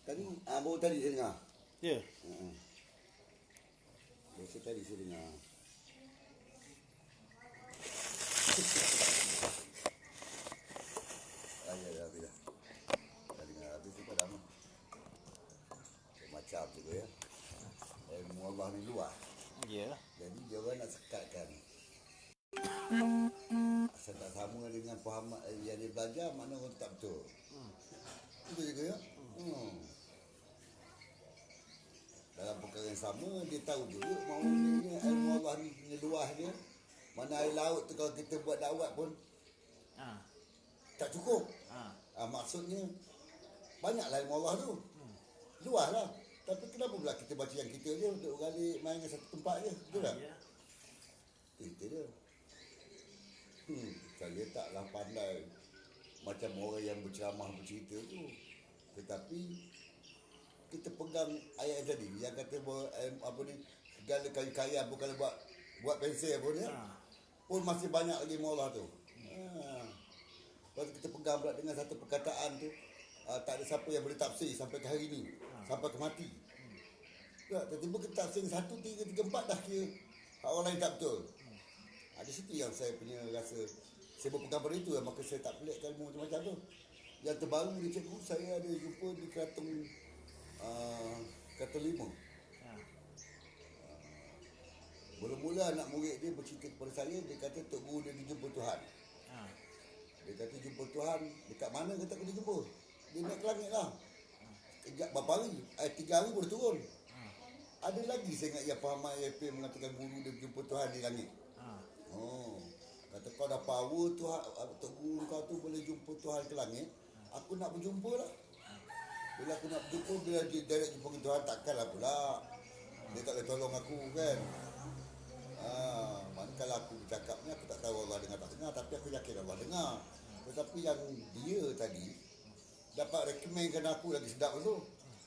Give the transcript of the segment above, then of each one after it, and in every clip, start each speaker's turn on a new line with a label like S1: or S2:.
S1: Tadi, baru tadi saya dengar.
S2: Ya.
S1: Biasa tadi saya dengar. Ya, dah habis dah. Dah dengar habis tu dah lama. Macam juga ya. Ilmu Allah ni luas.
S2: Ya.
S1: Jadi dia orang nak sekatkan. Asal tak sama dengan faham yang dia belajar, makna orang tak betul. Itu juga ya. Dalam perkara yang sama, dia tahu juga maksudnya ilmu Allah ni luas dia. Mana air laut tu kalau kita buat dakwat pun tak cukup. Maksudnya banyaklah ilmu Allah tu. Luas lah. Tapi kenapa pula kita baca yang kita je untuk balik main ke satu tempat je? Betul tak?
S2: Ya.
S1: Itu dia. Saya taklah pandai macam orang yang berceramah bercerita tu. Tetapi kita pegang ayat tadi yang kata apa ni, segala kayu-kayu pun kalau buat pensel pun ya. Pun masih banyak lagi mola tu. Lepas kita pegang pula dengan satu perkataan tu, tak ada siapa yang boleh tafsir sampai ke hari ni, sampai ke mati. Tiba-tiba kita tafsir 1, 3, 3, 4 dah kira orang lain tak betul. Di situ yang saya punya rasa, saya berpegang pada itu, maka saya tak pelikkan ilmu macam-macam tu. Yang terbaru ni cikgu, saya ada jumpa di Keraton 5. Mula-mula anak murid dia bercerita kepada saya, dia kata Tok Guru dia dijumpa Tuhan. Dia kata jumpa Tuhan, dekat mana kata aku dijumpa? Dia naik ke langit lah. Sekejap berapa hari? 3 hari boleh turun. Ada lagi saya ingat yang faham IAP mengatakan guru dia jumpa Tuhan di langit. Kata kau dah power Tuhan, Tok Guru kau tu boleh jumpa Tuhan ke langit. Aku nak berjumpa lah. Bila aku nak berjumpa, bila dia direct jumpa dengan Tuhan, takkanlah pula dia tak boleh tolong aku kan. Mana kalau aku bercakap ni, aku tak tahu Allah dengar tak dengar, tapi aku yakin Allah dengar. Tetapi yang dia tadi dapat rekomenkan aku lagi sedap tu.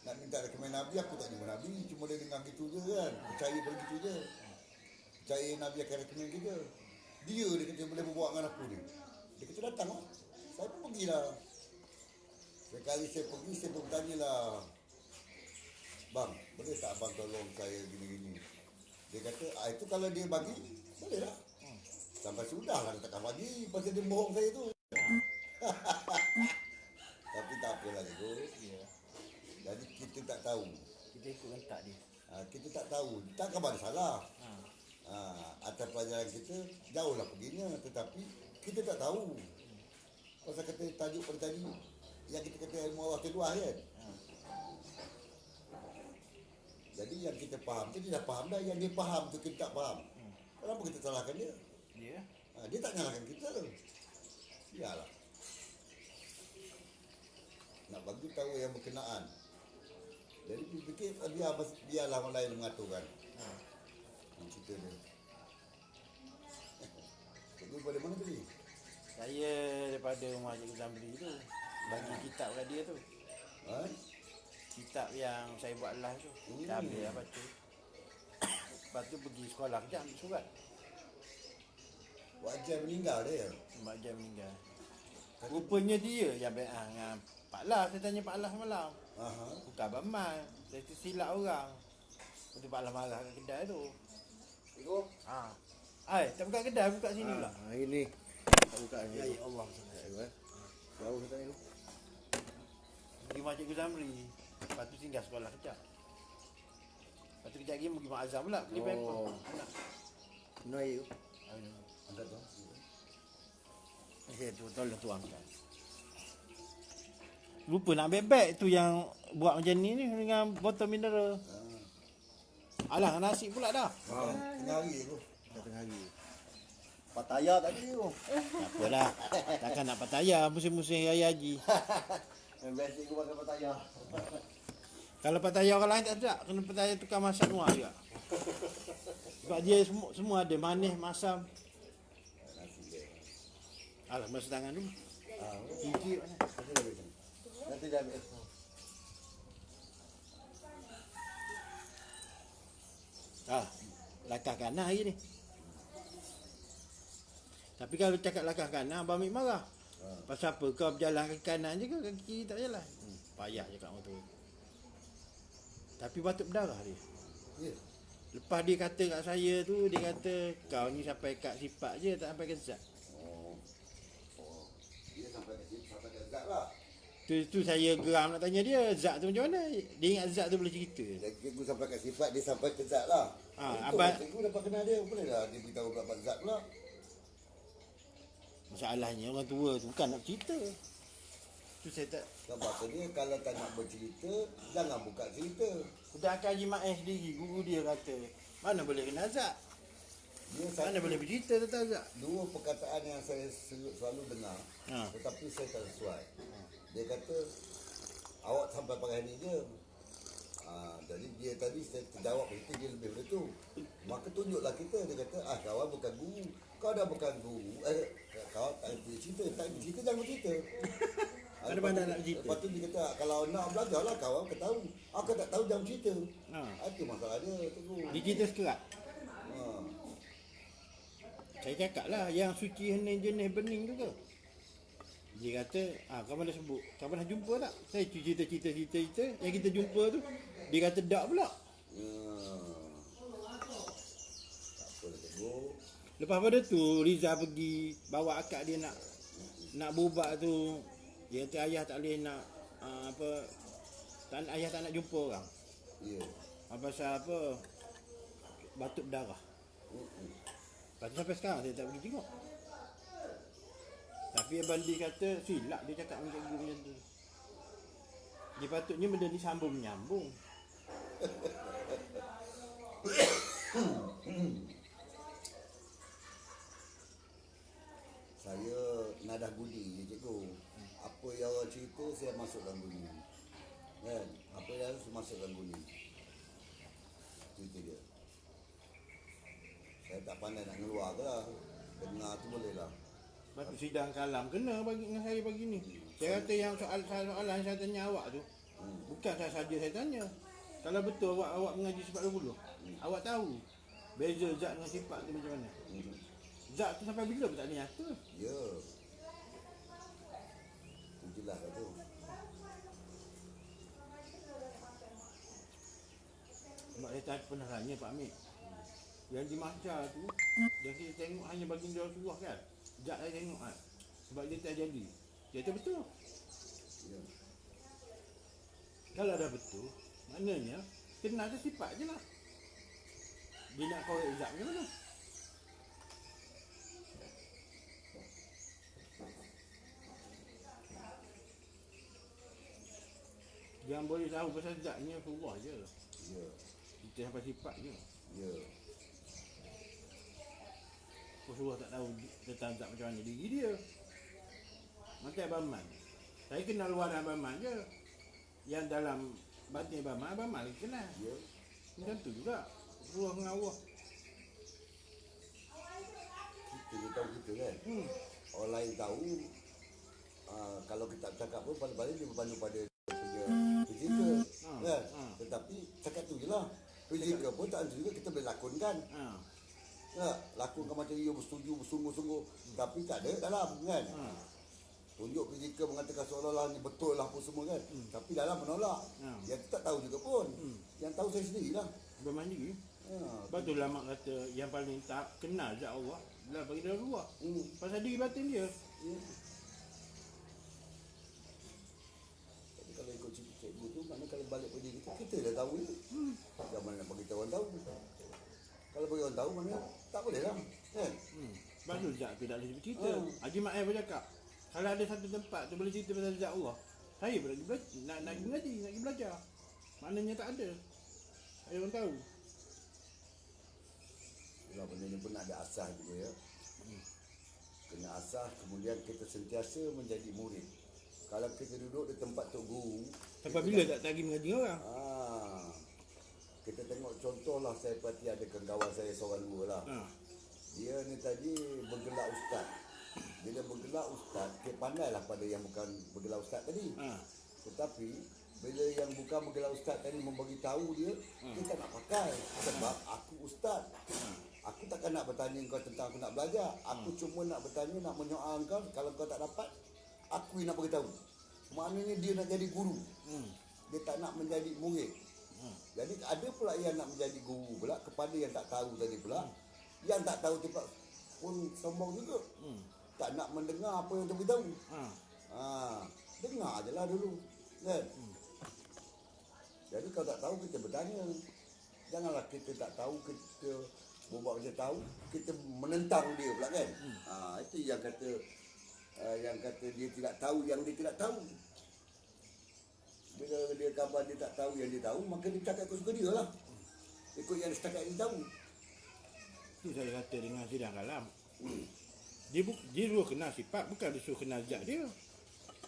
S1: Nak minta rekomen Nabi, aku tak jumpa Nabi, cuma dia dengar gitu je kan. Percaya pada gitu je. Percaya Nabi akan rekomen kita. Dia kata boleh berbual dengan aku ni. Dia kata datang lah. Saya pun pergilah. Sekali saya pergi, saya pun bertanyalah, bang, boleh tak abang tolong saya gini-gini? Dia kata, itu kalau dia bagi, boleh lah. Sampai sudah lah, dia takkan bagi. Pasal dia bohong saya tu. Tapi tak apalah tu. Jadi kita tak tahu.
S2: Kita ikut rentak dia.
S1: Kita tak tahu. Tak khabar salah. Atas pelajaran kita, jauhlah perginya. Tetapi kita tak tahu. Pasal kata tajuk pada tadi, yang kita kata ilmu Allah tu luas kan. Jadi yang kita faham tu, dia dah faham dah. Yang dia faham tu kita tak faham. Kenapa kita salahkan dia? Dia tak nyalahkan kita. Biarlah. Nak bagi tahu yang berkenaan. Jadi fikir biarlah orang lain mengaturkan. Cerita dia. Cikgu pada mana tadi?
S2: Saya daripada rumah Cikgu Zamri tu bagi kitab kat dia tu. Kitab yang saya buat live tu. Dah habis dah baca. Lepas tu pergi sekolah kejap ambil surat.
S1: Wak Jan meninggal dia?
S2: Mak Jan meninggal. Rupanya dia yang be'ah dengan Pak Las. Saya tanya Pak Las malam. Bukan Abang Mat. Saya tersilap orang. Lepas tu Pak Las marah kat kedai tu. Tak buka kedai, buka sini pula.
S3: Ini tak buka ni.
S2: Ya Allah.
S3: Jauh kita ni.
S2: Pergi rumah Cikgu Zamri. Lepas tu singgah sekolah kejap. Lepas tu kejap lagi pergi Mak Azam pula. Beli paper. Anak.
S3: Noi tu.
S1: Angkat tu.
S2: Saya tu tolong tuangkan. Lupa nak beg-beg tu yang buat macam ni dengan botol mineral. Alah, nasi pula dah.
S1: Tengah hari tu.
S3: Tengah hari. Pattaya tadi tu.
S2: Tak apalah. Takkan nak Pattaya musim-musim Raya Haji.
S3: Yang best aku pakai Pattaya.
S2: Kalau Pattaya orang lain tak sedap. Kena Pattaya tukar masak luar juga. Sebab dia semua ada manis, masam. Alah, basuh tangan dulu. Gigi mana?
S3: Nanti dah habis.
S2: Lakah kanan hari ni. Tapi kalau cakap lakah kanan, Abang Mik marah. Pasal apa kau berjalan ke kanan je ke kiri tak jalan? Payah cakap motor. Tapi batuk berdarah dia.
S1: Ya.
S2: Lepas dia kata kat saya tu, dia kata kau ni sampai kat sifat je, tak sampai ke zat.
S1: Oh. Dia sampai ke sini, sampai ke zat lah.
S2: Tu saya geram nak tanya dia, zat tu macam mana? Dia ingat zat tu boleh cerita.
S1: Cikgu sampai ke sifat, dia sampai ke zat lah. Cikgu dapat kenal dia, boleh lah dia beritahu berapa zat pula.
S2: Masalahnya orang tua tu bukan nak cerita. Tu saya tak.
S1: Sebab dia kalau tak nak bercerita, jangan buka cerita.
S2: Sedangkan Haji Maes sendiri, guru dia kata, mana boleh kenal zat?
S1: Dia
S2: Mana boleh bercerita tentang zat?
S1: dua perkataan yang saya selalu dengar, tetapi saya tak sesuai. Dia kata, awak sampai pakai ni je. Jadi dia tadi saya terjawab begitu, dia lebih daripada tu. Maka tunjuklah kita, dia kata, kawan bukan guru. Kau dah bukan guru, kau tak boleh cerita, tak boleh cerita, jangan cerita.
S2: Ada mana nak cerita?
S1: Lepas tu dia kata, kalau nak belajar lah kawan, kau tahu. Aku tak tahu, jangan cerita. Itu masalah dia, cikgu.
S2: Dia cerita sekerat.
S1: Ha.
S2: Saya cakap lah, yang suci hening jenis bening tu ke? Dia kata, kau pernah sebut, kau pernah jumpa tak? Saya cerita, yang kita jumpa tu, dia kata tak pula.
S1: Tak apa lah cikgu.
S2: Lepas pada tu, Riza pergi bawa akak dia nak berubat tu. Dia kata ayah tak boleh nak, ayah tak nak jumpa orang.
S1: Ya.
S2: Pasal apa, batuk berdarah. Lepas tu sampai sekarang saya tak pergi tengok. Tapi Abang Lee kata silap dia cakap macam cikgu macam tu. Dia patutnya benda ni sambung menyambung.
S1: Saya nadah budi je cikgu. Apa yang orang cerita saya masuk dalam bunyi. Kan? Apa yang harus masuk dalam bunyi. Itu dia. Saya tak pandai nak keluar ke lah. Dengar tu boleh lah.
S2: Lepas tu sidang kalam kena bagi dengan saya pagi ni. Saya kata yang soalan saya tanya awak tu, bukan saja saya tanya. Kalau betul awak mengaji sifat 20, awak tahu beza zat dengan sifat tu macam mana? Zat tu sampai bila pun tak ada nyata.
S1: Ya. Itu jelas lah tu.
S2: Sebab saya tak pernah tanya Pak Amir. Yang di Mahsyar tu, dia kita tengok hanya baginda Rasulullah kan? Zat saya tengok kan? Sebab dia tak jadi. Dia kata betul.
S1: Ya.
S2: Kalau dah betul, maknanya kenal tu sifat je lah. Dia nak korek zat macam mana? Yang boleh tahu pasal zatnya Rasulullah je.
S1: Ya.
S2: Kita sampai sifat je.
S1: Ya.
S2: Rasulullah tak tahu tentang zat macam mana diri dia. Macam Abang Man. Saya kenal luar Abang Man je. Yang dalam batin Abang Man lagi kenal.
S1: Ya.
S2: Macam tu juga. Rasulullah dengan Allah.
S1: Kita tahu kita kan. Orang lain tahu. Kalau kita cakap pun paling-paling dia berpandu pada punya fizikal. Kan? Tetapi cakap tu je lah. Fizikal pun tak ada juga kita boleh lakonkan. Ya, lakonkan macam dia bersetuju, bersungguh-sungguh. Tapi tak ada dalam kan. Tunjuk fizikal mengatakan seolah-olah ni betul lah apa semua kan. Tapi dalam menolak. Yang tu tak tahu juga pun. Yang tahu saya sendirilah.
S2: Abang Man juga. Sebab tu lama kata yang paling tak kenal zat Allah adalah bagi dia luar. Pasal diri batin dia.
S1: Tapi kalau ikut cikgu tu, maknanya kalau balik pada diri kita dah tahu je. Jangan mana nak bagi tahu orang tahu. Kalau bagi orang tahu, mana tak boleh lah. Kan?
S2: Sebab tu zat tu tak boleh bercerita. Haji Ma'ai pun cakap, kalau ada satu tempat tu boleh cerita pasal zat Allah, saya pun nak pergi nak pergi mengaji, nak pergi belajar. Maknanya tak ada. Saya orang tahu.
S1: Itulah benda ni pun ada asas juga ya. Kena asas, kemudian kita sentiasa menjadi murid. Kalau kita duduk di tempat tok guru,
S2: Sampai bila tak pergi mengaji orang?
S1: kita tengok contohlah, saya perhati ada kawan saya seorang dua lah. Dia ni tadi bergelar ustaz. Bila bergelar ustaz, dia pandailah pada yang bukan bergelar ustaz tadi. Tetapi bila yang bukan bergelar ustaz tadi membagi tahu dia, dia tak nak pakai. Sebab aku ustaz. Aku takkan nak bertanya kau tentang aku nak belajar. Aku cuma nak bertanya, nak menyoal kau. Kalau kau tak dapat, aku yang nak beritahu. Maknanya dia nak jadi guru. Dia tak nak menjadi murid. Jadi ada pula yang nak menjadi guru pula kepada yang tak tahu tadi pula. Yang tak tahu tu pula pun sombong juga. Tak nak mendengar apa yang tu beritahu. Dengar je lah dulu. Kan? Jadi kalau tak tahu kita bertanya. Janganlah kita tak tahu, kita buat kita tahu, kita menentang dia pula kan. Itu yang kata dia tidak tahu yang dia tidak tahu. Bila dia khabar dia tak tahu yang dia tahu, maka dia cakap ikut suka dia lah. Ikut yang setakat dia tahu.
S2: Itu saya kata dengan sidang kalam. Dia suruh kenal sifat, bukan dia suruh kenal zat dia.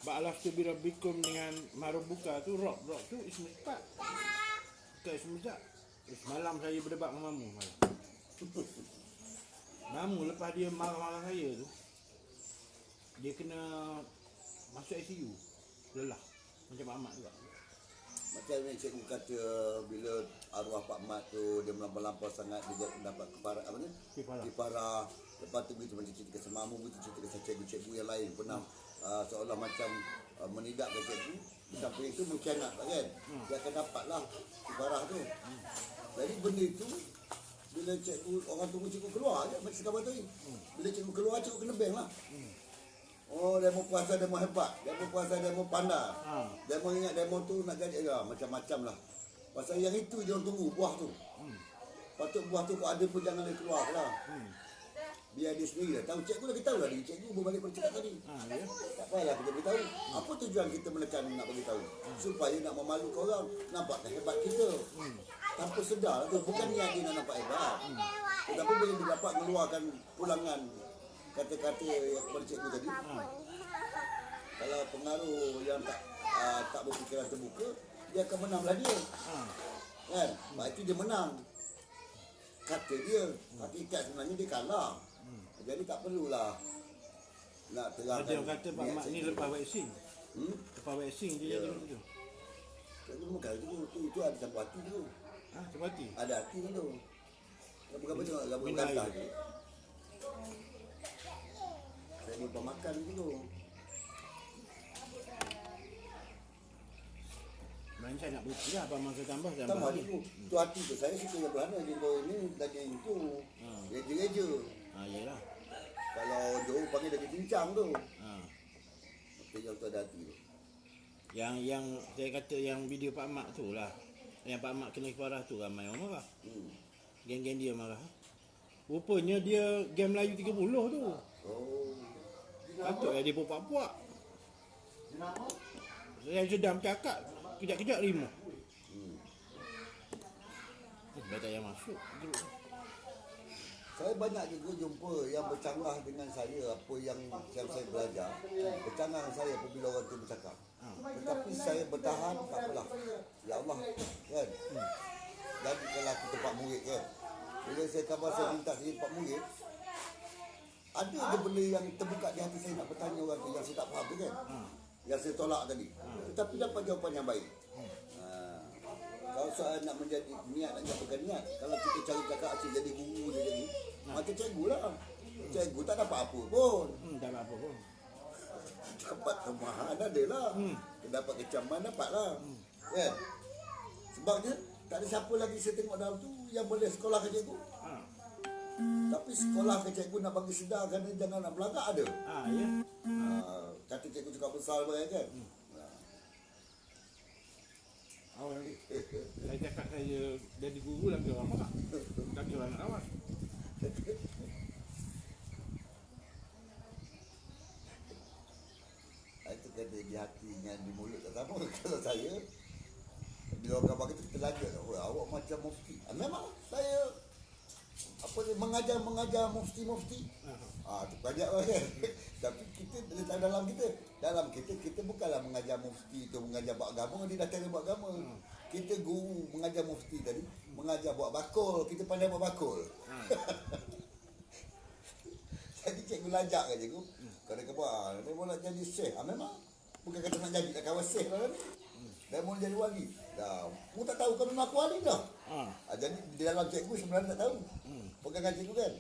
S2: Ba'alas tu bila bikum dengan marubuka tu, rock tu ismu sifat. Bukan ismu zat. Semalam saya berdebat dengan Mamu. Mamu lepas dia marah-marah saya tu, dia kena masuk ICU. Lelah. Macam Pak Ahmad juga.
S1: Macam yang cikgu kata bila arwah Pak Mat tu dia melampau sangat dia dapat keparah apa ni? Kifarah. Lepas tu begitu macam cerita kisah Mamu, begitu cerita kisah cikgu-cikgu yang lain pernah seolah macam menidakkan cikgu. Sampai itu mengkhianat kan? Dia akan dapatlah kifarah tu. Jadi benda itu bila cikgu orang tunggu cikgu keluar je macam sekarang tu. Bila cikgu keluar cikgu kena bang lah. Oh, demo puasa, demo hebat. Demo puasa, demo pandai. Demo ingat demo tu nak jadi macam-macam lah. Pasal yang itu dia orang tunggu, buah tu. Patut buah tu kalau ada pun jangan dia keluar lah. Biar dia sendiri lah. Tahu cikgu dah beritahu lah. Cikgu berbalik pada cakap tadi. Tak payahlah kita beritahu. Apa tujuan kita menekan nak beritahu? Supaya nak memalukan orang. Nampak hebat kita. Tanpa sedar lah tu. Bukan niat dia nak nampak hebat. Tetapi bila dia dapat mengeluarkan pulangan kata-kata yang kepada cikgu tadi, kalau pengaruh yang tak berfikiran terbuka, dia akan menanglah dia. Kan? Sebab itu dia menang. Kata dia, hakikat sebenarnya dia kalah. Jadi tak perlulah nak terangkan.
S2: Ada yang kata Pak Mat ni lepas vaksin. Lepas vaksin dia jadi macam tu.
S1: Itu bukan itu ada campur hati tu.
S2: Campur hati?
S1: Ada hati tu. Bukan tengok gambar kantah tu. Saya lupa makan tu.
S2: Macam saya nak bukti lah, Abang Mangsa tambah
S1: Tambah tu. Tu hati tu. Saya suka yang berhana. Jengkol ni daging tu. Reja-reja.
S2: Yelah.
S1: Kalau jauh panggil daging cincang tu. Yang tu ada hati tu.
S2: Yang saya kata yang video Pak Mat tu lah. Yang Pak Mat kena kifarah tu ramai orang marah. Geng-geng dia marah. Rupanya dia geng Melayu 30 tu. Patutlah dia puak-puak. Saya sedang bercakap, kejap-kejap lima. Sebab tak payah masuk.
S1: Saya banyak juga jumpa yang bercanggah dengan saya apa yang saya belajar. Bercanggah dengan saya apabila orang tu bercakap. Tetapi saya bertahan, tak apalah. Ya Allah, kan? Jadi kalau kita Pak Murid kan. Bila saya khabar saya minta saya Pak Murid, ada je benda yang terbuka di hati saya nak bertanya orang tu yang saya tak faham tu kan. Yang saya tolak tadi. Tetapi dapat jawapan yang baik. Kalau soal nak menjadi niat, nak jatuhkan niat. Kalau kita cari cakap asyik jadi guru je jadi. Macam cikgu lah. Cikgu tak dapat apa pun.
S2: Tak dapat apa pun.
S1: Dapat kemahan ada lah. Dapat kecaman dapat lah. Kan? Sebabnya tak ada siapa lagi saya tengok dalam tu yang boleh sekolah ke cikgu. Tapi sekolah ke cikgu nak bagi sedar kerana jangan nak belagak ada.
S2: Ya.
S1: Kata cikgu cakap besar baik kan.
S2: Saya cakap saya jadi guru lagi orang marah. Lagi orang nak lawan.
S1: Itu kata di hati dengan di mulut tak sama. Kalau saya bila orang kata kita lagi awak macam mufti. Memang saya apa ni mengajar mufti. Tu banyak lah kan. Tapi kita dalam kita bukanlah mengajar mufti tu mengajar buat agama, dia dah cara buat agama. Kita guru mengajar mufti tadi, mengajar buat bakul, kita pandai buat bakul. Jadi cikgu lajak kan cikgu. Kadang-kadang memang nak jadi syekh. Memang bukan kata nak jadi tak kawan syekh lah ni. Dia mau jadi wali. Dah, mu tak tahu kan aku wali dah. Jadi di dalam cikgu sebenarnya tak tahu. Pegangan cikgu kan.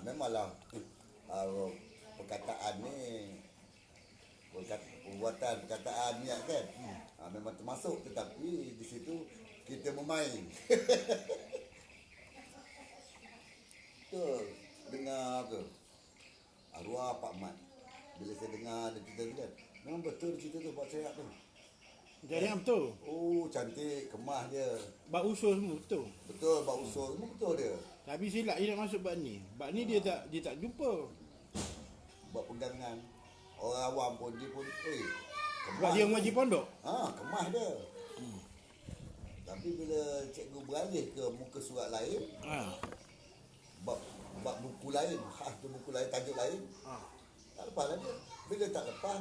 S1: Memanglah perkataan ni perbuatan perkataan niat kan. Memang termasuk tetapi di situ kita bermain. Betul. Dengar ke? Arwah Pak Mat. Bila saya dengar dia cerita tu kan, memang betul cerita tu buat saya tu.
S2: Jadi yang betul.
S1: Oh, cantik, kemah dia.
S2: Bak usul semua betul.
S1: Betul, bak usul semua betul dia.
S2: Tapi silap dia nak masuk bab ni. Bab ni dia tak jumpa.
S1: Buat pegangan. Orang awam pun dia pun,
S2: Sebab dia mengaji pondok.
S1: Kemah dia. Tapi bila cikgu beralih ke muka surat lain,
S2: Ha.
S1: bab buku lain, tu buku lain, tajuk lain,
S2: Ha.
S1: tak lepas lah dia. Bila tak lepas,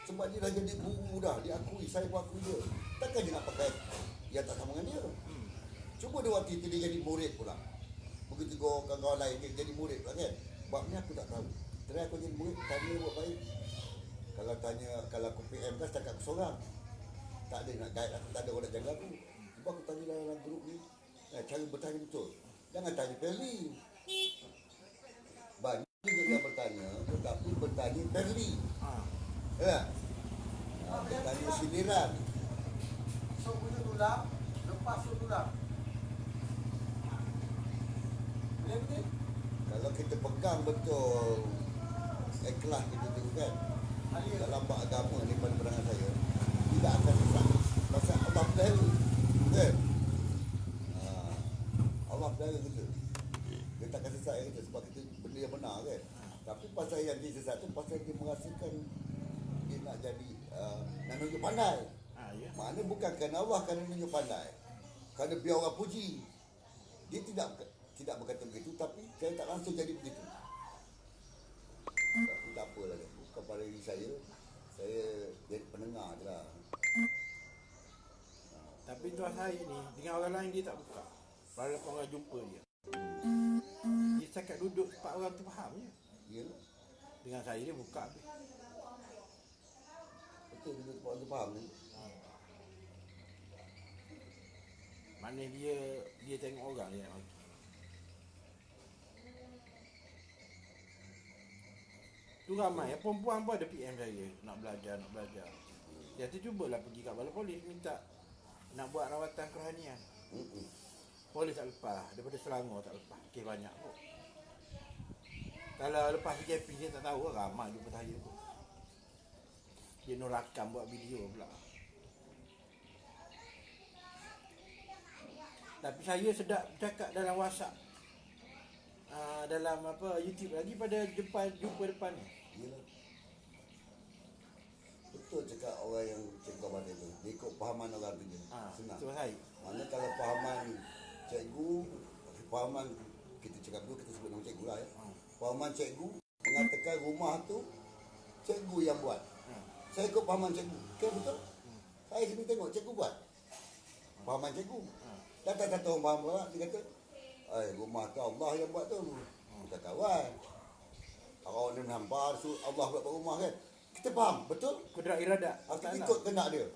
S1: sebab dia dah jadi guru dah, dia akui, saya pun akui dia. Takkan dia nak pakai yang tak sama dengan dia. Cuba dia waktu itu dia jadi murid pula. Begitu kawan-kawan lain dia jadi murid pula kan. Bab ni aku tak tahu. Terakhir aku jadi murid, tanya buat baik. Kalau aku PM kan setakat aku seorang. Tak ada nak guide aku, tak ada orang nak jaga aku. Cuba aku tanya dalam grup ni, cara bertanya betul. Jangan tanya Perli. Banyak juga yang bertanya, tetapi bertanya Perli.
S2: Ha.
S1: Ya. Bertanya sindiran.
S3: So punya tulang, lepas so tulang. Boleh?
S1: Kalau kita pegang betul ikhlas kita tu kan, dalam bab agama ni pada pandangan saya tidak akan sesat. Pasal Allah pelihara kan? Allah pelihara kita. Dia takkan sesat kita sebab kita benda yang benar kan. Tapi pasal yang dia sesat tu pasal dia merasakan dia nak jadi nak nunjuk pandai.
S2: Ha, ya.
S1: Maknanya bukan kerana Allah, kerana nunjuk pandai. Kerana biar orang puji. Dia tidak berkata begitu, tapi saya tak langsung jadi begitu. Tapi tak apalah dia. Bukan pada diri saya jadi pendengar je lah.
S2: Tapi tuan saya ni dengan orang lain dia tak buka. Walaupun orang jumpa dia. Dia setakat duduk tempat orang tu faham je.
S1: Ya,
S2: Dengan saya dia buka habis.
S1: betul dia tu faham ni.
S2: Mana dia tengok orang dia nak bagi. Tu ramai perempuan pun ada PM saya nak belajar. Dia tu cubalah pergi kat balai polis minta nak buat rawatan kerohanian. Polis tak lepas, daripada Selangor tak lepas. Kes banyak pun. Kalau lepas PKP dia tak tahu ramai jumpa saya pun. Dia nak rakam buat video pula. Tapi saya sedap cakap dalam WhatsApp. Dalam YouTube lagi pada jumpa depan ni.
S1: Yalah. Betul cakap orang yang cikgu pada tu. Dia ikut fahaman orang tu je. Senang.
S2: Betul saya.
S1: Mana kalau fahaman cikgu, fahaman kita cakap dulu, kita sebut nama cikgu lah ya. Fahaman cikgu mengatakan rumah tu cikgu yang buat. Saya ikut fahaman cikgu. Okay, betul? Saya sini tengok cikgu buat. Fahaman cikgu. Datang satu orang faham pula, dia kata, rumah tu Allah yang buat tu. Bukan kawan. Kalau dia nampak Allah buat rumah kan. Kita faham, betul?
S2: Kudrat iradat.
S1: Kita ikut kehendak dia.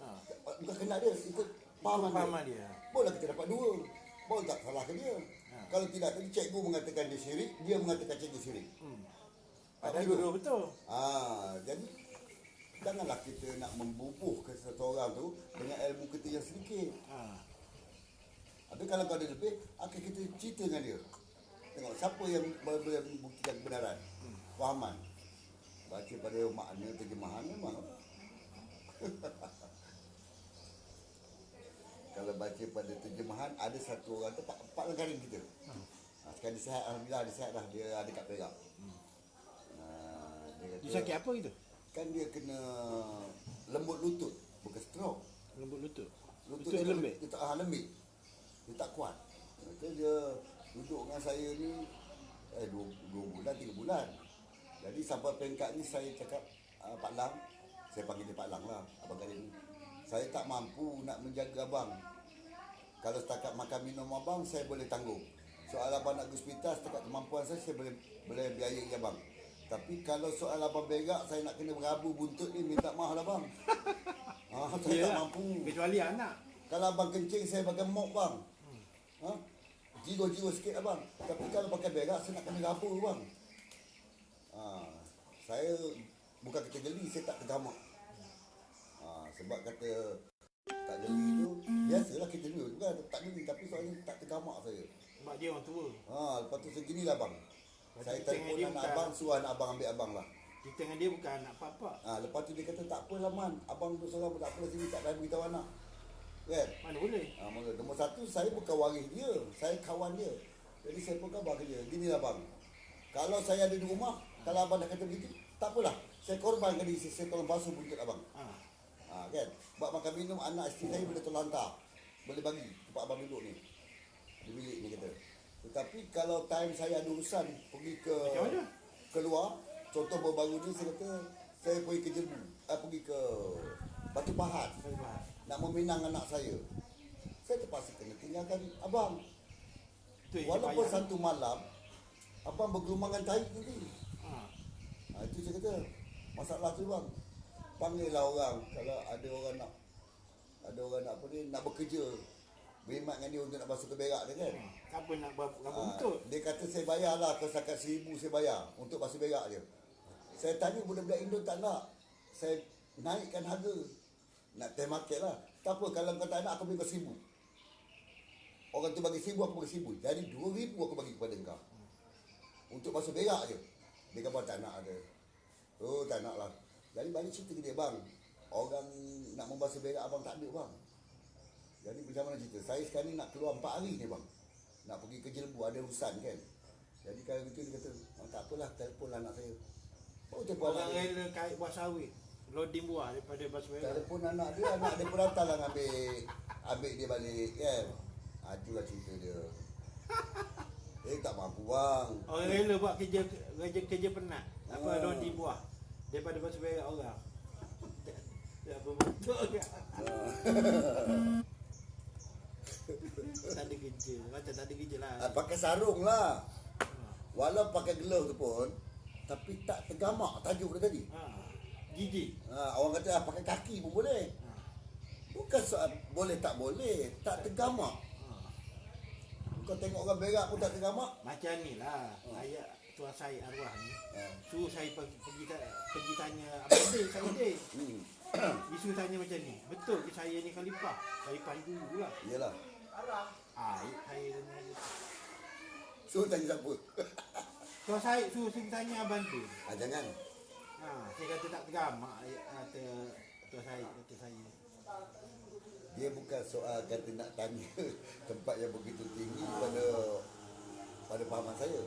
S1: Bukan kehendak dia, ikut fahaman dia. Boleh kita dapat dua. Boleh tak salahkan dia. Kalau tidak, tadi cikgu mengatakan dia syirik, dia mengatakan cikgu syirik.
S2: Padahal dua-dua betul.
S1: Jadi janganlah kita nak membubuhkan seseorang tu dengan ilmu kita yang sedikit. Tapi kalau kau ada lebih, akan kita cerita dengan dia. Tengok siapa yang boleh membuktikan kebenaran. Fahaman. Baca pada makna terjemahan memang. Kalau baca pada terjemahan, ada satu orang tu 4 negara kita. Sekarang dia sihat, alhamdulillah dia sihat dah. Dia ada kat Perak. Dia kata,
S2: Dia sakit apa gitu?
S1: kan dia kena lembut lutut, bukan stroke.
S2: Lembut lutut.
S1: Lutut
S2: Lutut
S1: dia
S2: lembik.
S1: Dia tak lembik. Dia tak kuat. Kata dia duduk dengan saya ni 2 bulan, 3 bulan. Jadi sampai peringkat ni saya cakap, Pak Lang, saya panggil dia Pak Lang lah, abang kali ni. Saya tak mampu nak menjaga abang. Kalau setakat makan minum abang, saya boleh tanggung. Soal abang nak ke hospital, setakat kemampuan saya boleh biayai abang. Tapi kalau soal abang berak, saya nak kena berabu buntut ni, minta maaf lah bang. Saya tak mampu.
S2: Kecuali anak.
S1: Kalau abang kencing, saya pakai mop bang. Jigo-jigo sikit abang. Tapi kalau pakai berak, saya nak kena rabu bang. Saya bukan kata geli, saya tak tergamak. Sebab kata tak geli tu, biasalah kita dulu. Bukan tak kamak saya.
S2: Sebab dia orang tua.
S1: Lepas tu seginilah bang.
S2: Lepas
S1: Saya
S2: tu kita dengan
S1: telefon
S2: dia
S1: anak
S2: bukan-
S1: abang, suruh anak abang ambil abang lah.
S2: Kita dengan dia bukan anak papa.
S1: Lepas tu dia kata tak apalah man, abang duduk seorang pun tak apalah sini, tak payah beritahu anak. Kan?
S2: Mana boleh?
S1: Mula nombor satu, saya bukan waris dia, saya kawan dia. Jadi saya pun khabar ke dia, ginilah bang. Kalau saya ada di rumah, kalau abang dah kata begitu, tak apalah. Saya korbankan diri saya tolong basuh buntut abang. Kan? Buat makan minum anak isteri saya boleh tolong hantar. Boleh bagi tempat abang duduk ni. Di bilik ni kata. Tetapi kalau time saya ada urusan pergi ke
S2: Macam mana?
S1: keluar, contoh baru-baru ni saya kata saya pergi ke Jebu, pergi ke Batu Pahat nak meminang anak saya. Saya terpaksa kena tinggalkan abang.
S2: Tu yang
S1: Walaupun
S2: dia bayar.
S1: satu malam abang bergelumangan tahi nanti.
S2: Ha.
S1: Itu saya kata masalah tu bang. Panggillah orang kalau ada orang nak apa ni nak bekerja. Berkhidmat dengan dia untuk nak basuh keberak dia kan.
S2: Siapa nak berapa betul?
S1: Dia kata saya bayarlah ke setakat 1,000 saya bayar untuk basuh berak dia. Saya tanya budak-budak Indo tak nak. Saya naikkan harga. Nak test market lah. Tak apa kalau kau tak nak aku bagi kau 1,000. Orang tu bagi 1,000 aku bagi 1,000. Jadi 2,000 aku bagi kepada kau. Untuk basuh berak je. Dia kata tak nak ada. Oh tak nak lah. Jadi balik cerita ke dia bang. Orang nak membasuh berak abang tak ada bang. Jadi macam mana cerita? Saya sekarang ni nak keluar 4 hari ni bang. Nak pergi ke Jelbu, ada urusan kan. Jadi kalau gitu dia kata, tak apalah, telefonlah anak saya. Oh, telefon
S2: Orang
S1: anak dia.
S2: rela kait buah sawit. Loading buah daripada bas merah.
S1: Telefon anak dia pun datang lah ambil dia balik kan. Itulah cerita dia. Tak mampu bang.
S2: Orang rela buat kerja penat. Apa loading buah daripada bas merah orang. Tak betul ke? Tak ada kerja. Macam tak ada kerja lah.
S1: Pakai sarung lah. Walau pakai glove tu pun, tapi tak tergamak tajuk dia tadi.
S2: Gigi.
S1: Orang kata pakai kaki pun boleh. Bukan soal boleh tak boleh, tak tergamak. Kau tengok orang berak pun tak tergamak.
S2: Macam ni lah. Ayah Tuan Syed arwah ni. Suruh saya pergi tanya Abang Dek, saya Dek. Dia suruh tanya macam ni. Betul ke saya ni khalifah? Khalifah dulu lah.
S1: Iyalah.
S2: Saya tanya dia.
S1: So tanya siapa?
S2: Tuan Syed suruh saya tanya Abang Dek.
S1: Jangan.
S2: Saya kata tak tergamak. Kata Tuan Syed kata saya.
S1: Dia bukan soal kata nak tanya tempat yang begitu tinggi pada pahaman saya.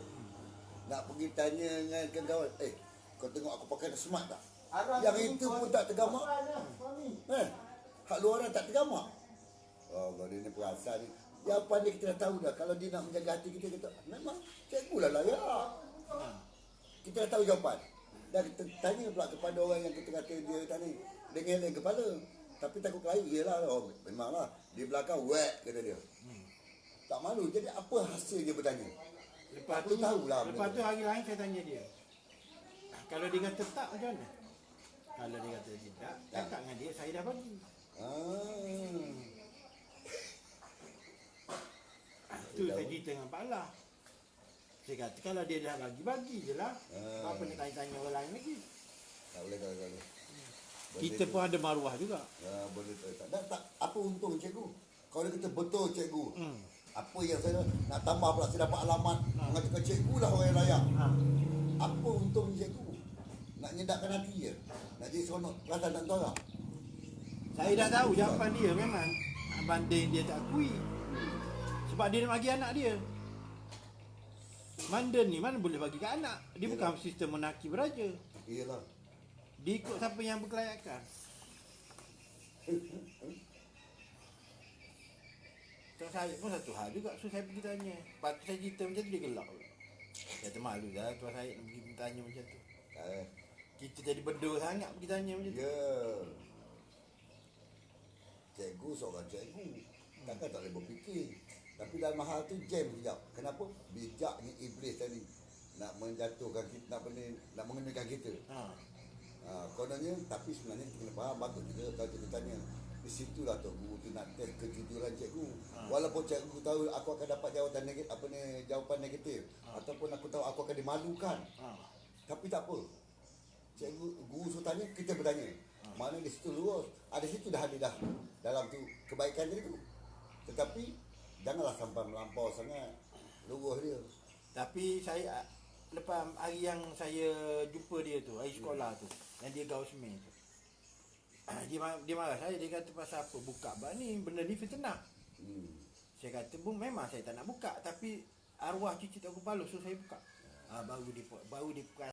S1: Nak pergi tanya dengan kawan, kau tengok aku pakai dah smart tak? Yang itu pun tak tergamak. Hak luaran tak tergamak. Kalau dia ni perasan ni. Jawapan dia kita dah tahu dah. Kalau dia nak menjaga hati kita, kata memang cikgu lah layak. Kita dah tahu jawapan. Dan kita tanya pula kepada orang yang kita kata dia tadi dengan kepala. Tapi takut kelayu, iyalah. Memanglah. Di belakang, whack kata dia. Tak malu. Jadi apa hasil dia bertanya?
S2: Lepas
S1: Aku tahulah benda
S2: lepas
S1: tu.
S2: tu hari lain saya tanya dia. Kalau dia kata tak macam mana? Kalau dia kata tidak, cakap dengan dia saya dah bagi. Tu saya cerita dengan Pak Allah. Saya kata kalau dia dah bagi je lah. Apa nak tanya-tanya orang lain lagi?
S1: Tak boleh, tak boleh.
S2: Kita pun ada maruah juga.
S1: Boleh tak. Apa untung cikgu? Kalau dia kata betul cikgu. Apa yang saya nak tambah pula, saya dapat alamat mengatakan cikgu lah orang yang layak. Apa untung cikgu? Nak nyedakkan hati je. Nak jadi seronok perasaan tak tahu tak?
S2: Saya dah tahu jawapan dia memang. Abang Dek dia tak akui. Sebab dia nak bagi anak dia. Manda ni mana boleh bagi ke anak? Dia bukan sistem monarki beraja.
S1: Iyalah.
S2: Dia ikut siapa yang berkelayakan. So, saya pun satu hal juga. So saya pergi tanya. Lepas tu saya cerita macam tu dia gelak pula. Saya termalu lah tuan saya nak pergi tanya macam tu. Kita jadi berdua sangat pergi tanya macam tu.
S1: Ya. Cikgu seorang cikgu. Takkan tak boleh berfikir. Tapi dalam hal tu jam sekejap. Kenapa? Bijaknya iblis tadi. Nak menjatuhkan kita, nak mengenakan kita. Kononnya, tapi sebenarnya kita kena faham. Bagus juga kalau kita tanya. Di situlah tu guru tu nak test kejujuran cikgu. Walaupun cikgu tahu aku akan dapat jawapan negatif, jawapan negatif. Ataupun aku tahu aku akan dimalukan. Tapi tak apa. Cikgu, guru suruh tanya, kita bertanya. Mana di situ lurus. Ada situ dah ada dah. Dalam tu kebaikan dia tu. Tetapi Janganlah sampai melampau sangat. Luruh dia.
S2: Tapi saya lepas hari yang saya jumpa dia tu, hari sekolah tu, yang dia gaul semen tu. Dia marah saya, dia kata pasal apa buka bab ni, benda ni fitnah. Saya kata bung memang saya tak nak buka, tapi arwah cucu tak kepala suruh saya buka. Baru dia